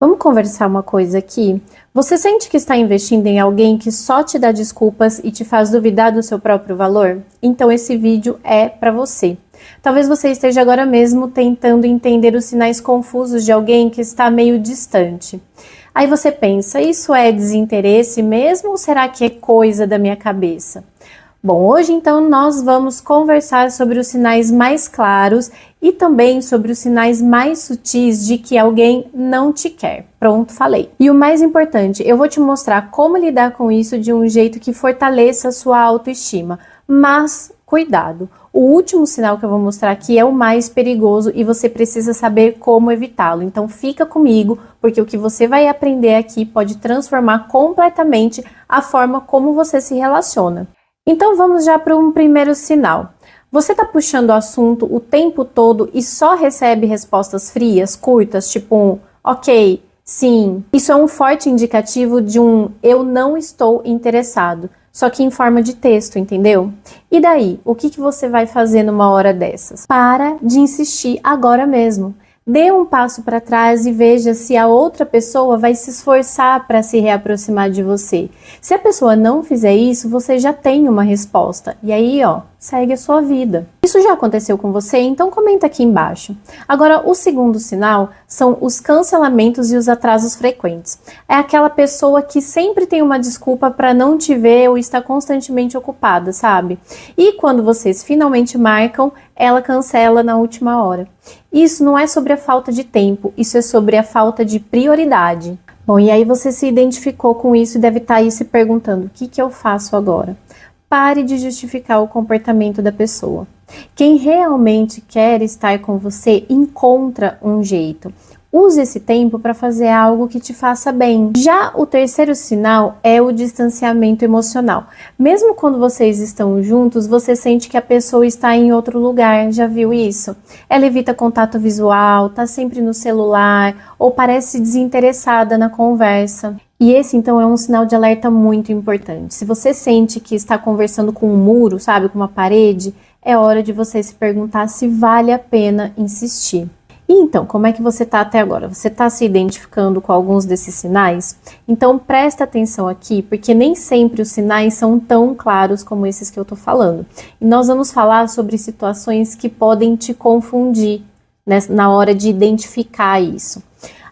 Vamos conversar uma coisa aqui? Você sente que está investindo em alguém que só te dá desculpas e te faz duvidar do seu próprio valor? Então esse vídeo é para você. Talvez você esteja agora mesmo tentando entender os sinais confusos de alguém que está meio distante. Aí você pensa, isso é desinteresse mesmo ou será que é coisa da minha cabeça? Bom, hoje então nós vamos conversar sobre os sinais mais claros e também sobre os sinais mais sutis de que alguém não te quer. Pronto, falei. E o mais importante, eu vou te mostrar como lidar com isso de um jeito que fortaleça a sua autoestima. Mas cuidado, o último sinal que eu vou mostrar aqui é o mais perigoso e você precisa saber como evitá-lo. Então fica comigo, porque o que você vai aprender aqui pode transformar completamente a forma como você se relaciona. Então vamos já para um primeiro sinal. Você está puxando o assunto o tempo todo e só recebe respostas frias, curtas, tipo um ok, sim. Isso é um forte indicativo de um eu não estou interessado, só que em forma de texto, entendeu? E daí, o que você vai fazer numa hora dessas? Para de insistir agora mesmo. Dê um passo para trás e veja se a outra pessoa vai se esforçar para se reaproximar de você. Se a pessoa não fizer isso, você já tem uma resposta. E aí, segue a sua vida. Isso já aconteceu com você? Então comenta aqui embaixo. Agora, o segundo sinal são os cancelamentos e os atrasos frequentes. É aquela pessoa que sempre tem uma desculpa para não te ver ou está constantemente ocupada, sabe? E quando vocês finalmente marcam, ela cancela na última hora. Isso não é sobre a falta de tempo, isso é sobre a falta de prioridade. Bom, e aí você se identificou com isso e deve estar aí se perguntando, o que eu faço agora? Pare de justificar o comportamento da pessoa. Quem realmente quer estar com você, encontra um jeito. Use esse tempo para fazer algo que te faça bem. Já o terceiro sinal é o distanciamento emocional. Mesmo quando vocês estão juntos, você sente que a pessoa está em outro lugar. Já viu isso? Ela evita contato visual, está sempre no celular ou parece desinteressada na conversa. E esse, então, é um sinal de alerta muito importante. Se você sente que está conversando com um muro, sabe, com uma parede, é hora de você se perguntar se vale a pena insistir. E então, como é que você está até agora? Você está se identificando com alguns desses sinais? Então, presta atenção aqui, porque nem sempre os sinais são tão claros como esses que eu estou falando. E nós vamos falar sobre situações que podem te confundir, né, na hora de identificar isso.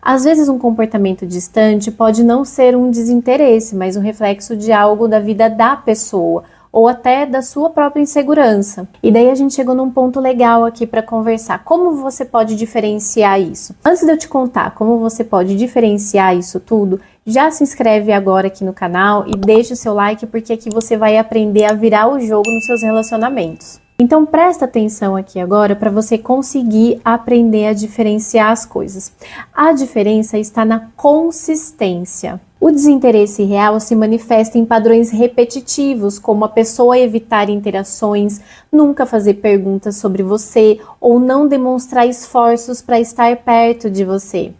Às vezes um comportamento distante pode não ser um desinteresse, mas um reflexo de algo da vida da pessoa, ou até da sua própria insegurança. E daí a gente chegou num ponto legal aqui para conversar. Como você pode diferenciar isso? Antes de eu te contar como você pode diferenciar isso tudo, já se inscreve agora aqui no canal e deixa o seu like, porque aqui você vai aprender a virar o jogo nos seus relacionamentos. Então presta atenção aqui agora para você conseguir aprender a diferenciar as coisas. A diferença está na consistência. O desinteresse real se manifesta em padrões repetitivos, como a pessoa evitar interações, nunca fazer perguntas sobre você ou não demonstrar esforços para estar perto de você.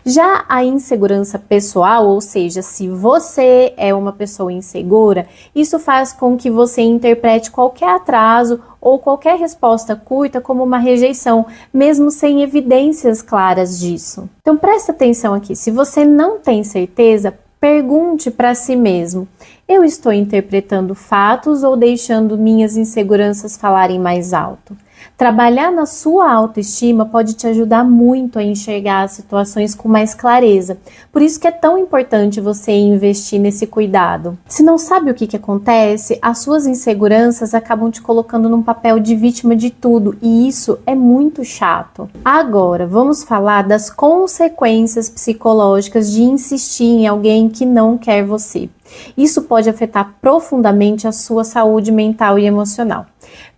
Já a insegurança pessoal, ou seja, se você é uma pessoa insegura, isso faz com que você interprete qualquer atraso ou qualquer resposta curta como uma rejeição, mesmo sem evidências claras disso. Então presta atenção aqui, se você não tem certeza, pergunte para si mesmo, eu estou interpretando fatos ou deixando minhas inseguranças falarem mais alto? Trabalhar na sua autoestima pode te ajudar muito a enxergar as situações com mais clareza. Por isso que é tão importante você investir nesse cuidado. Se não sabe o que acontece, as suas inseguranças acabam te colocando num papel de vítima de tudo e isso é muito chato. Agora, vamos falar das consequências psicológicas de insistir em alguém que não quer você. Isso pode afetar profundamente a sua saúde mental e emocional.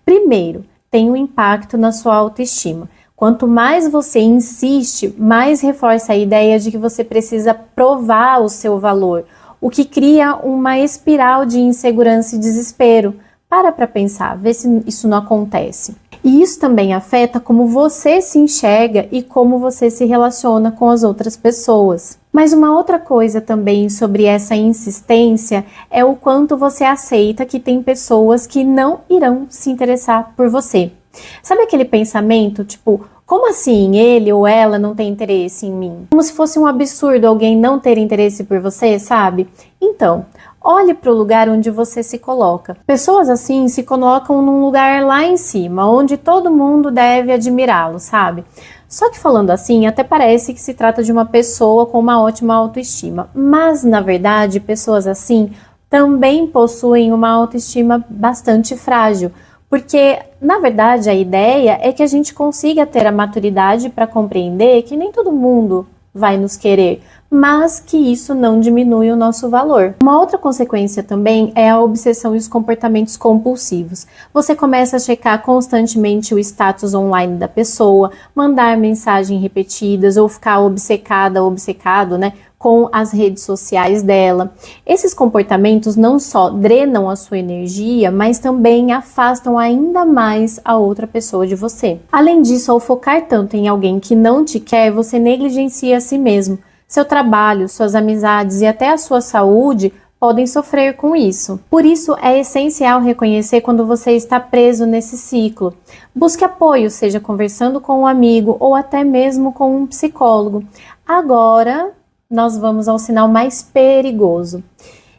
Primeiro, tem um impacto na sua autoestima. Quanto mais você insiste, mais reforça a ideia de que você precisa provar o seu valor, o que cria uma espiral de insegurança e desespero. Para pensar, vê se isso não acontece. E isso também afeta como você se enxerga e como você se relaciona com as outras pessoas. Mas uma outra coisa também sobre essa insistência é o quanto você aceita que tem pessoas que não irão se interessar por você. Sabe aquele pensamento, tipo, Como assim ele ou ela não tem interesse em mim? Como se fosse um absurdo alguém não ter interesse por você, sabe? Então, olhe para o lugar onde você se coloca. Pessoas assim se colocam num lugar lá em cima, onde todo mundo deve admirá-lo, sabe? Só que falando assim, até parece que se trata de uma pessoa com uma ótima autoestima. Mas, na verdade, pessoas assim também possuem uma autoestima bastante frágil. Porque, na verdade, a ideia é que a gente consiga ter a maturidade para compreender que nem todo mundo vai nos querer, mas que isso não diminui o nosso valor. Uma outra consequência também é a obsessão e os comportamentos compulsivos. Você começa a checar constantemente o status online da pessoa, mandar mensagens repetidas ou ficar obcecada, obcecado, né, com as redes sociais dela. Esses comportamentos não só drenam a sua energia, mas também afastam ainda mais a outra pessoa de você. Além disso, ao focar tanto em alguém que não te quer, você negligencia a si mesmo. Seu trabalho, suas amizades e até a sua saúde podem sofrer com isso. Por isso, é essencial reconhecer quando você está preso nesse ciclo. Busque apoio, seja conversando com um amigo ou até mesmo com um psicólogo. Agora, nós vamos ao sinal mais perigoso.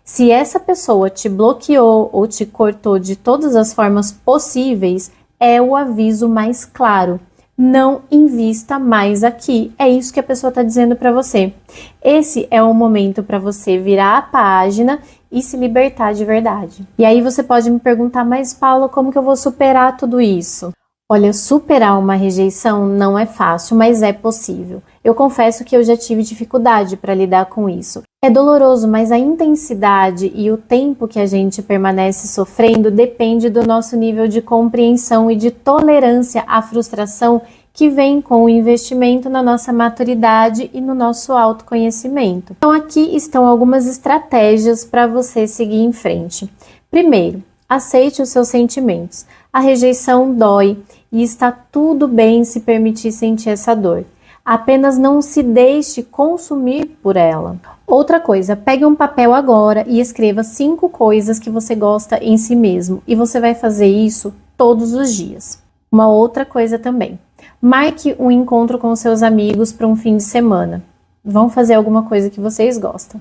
Se essa pessoa te bloqueou ou te cortou de todas as formas possíveis, é o aviso mais claro. Não invista mais aqui. É isso que a pessoa está dizendo para você. Esse é o momento para você virar a página e se libertar de verdade. E aí você pode me perguntar, mas Paula, como que eu vou superar tudo isso? Olha, superar uma rejeição não é fácil, mas é possível. Eu confesso que eu já tive dificuldade para lidar com isso. É doloroso, mas a intensidade e o tempo que a gente permanece sofrendo depende do nosso nível de compreensão e de tolerância à frustração que vem com o investimento na nossa maturidade e no nosso autoconhecimento. Então aqui estão algumas estratégias para você seguir em frente. Primeiro, aceite os seus sentimentos. A rejeição dói e está tudo bem se permitir sentir essa dor. Apenas não se deixe consumir por ela. Outra coisa, pegue um papel agora e escreva 5 coisas que você gosta em si mesmo. E você vai fazer isso todos os dias. Uma outra coisa também. Marque um encontro com seus amigos para um fim de semana. Vão fazer alguma coisa que vocês gostam.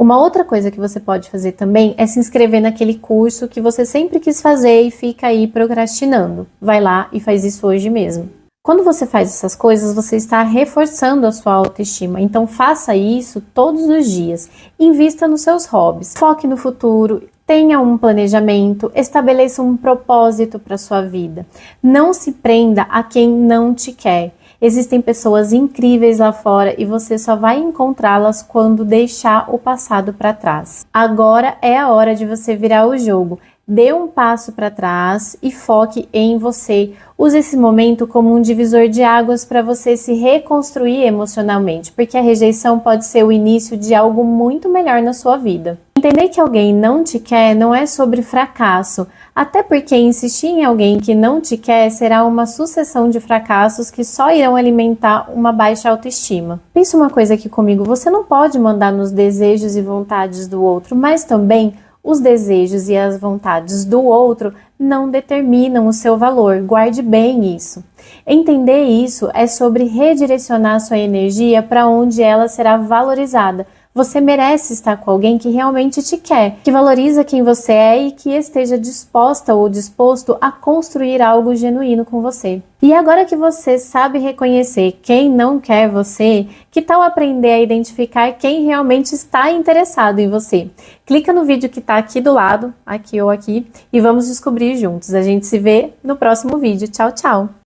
Uma outra coisa que você pode fazer também é se inscrever naquele curso que você sempre quis fazer e fica aí procrastinando. Vai lá e faz isso hoje mesmo. Quando você faz essas coisas, você está reforçando a sua autoestima. Então faça isso todos os dias. Invista nos seus hobbies. Foque no futuro. Tenha um planejamento. Estabeleça um propósito para a sua vida. Não se prenda a quem não te quer. Existem pessoas incríveis lá fora e você só vai encontrá-las quando deixar o passado para trás. Agora é a hora de você virar o jogo. Dê um passo para trás e foque em você. Use esse momento como um divisor de águas para você se reconstruir emocionalmente, porque a rejeição pode ser o início de algo muito melhor na sua vida. Entender que alguém não te quer não é sobre fracasso, até porque insistir em alguém que não te quer será uma sucessão de fracassos que só irão alimentar uma baixa autoestima. Pensa uma coisa aqui comigo, você não pode mandar nos desejos e vontades do outro, mas também os desejos e as vontades do outro não determinam o seu valor. Guarde bem isso. Entender isso é sobre redirecionar sua energia para onde ela será valorizada. Você merece estar com alguém que realmente te quer, que valoriza quem você é e que esteja disposta ou disposto a construir algo genuíno com você. E agora que você sabe reconhecer quem não quer você, que tal aprender a identificar quem realmente está interessado em você? Clica no vídeo que está aqui do lado, aqui ou aqui, e vamos descobrir juntos. A gente se vê no próximo vídeo. Tchau, tchau!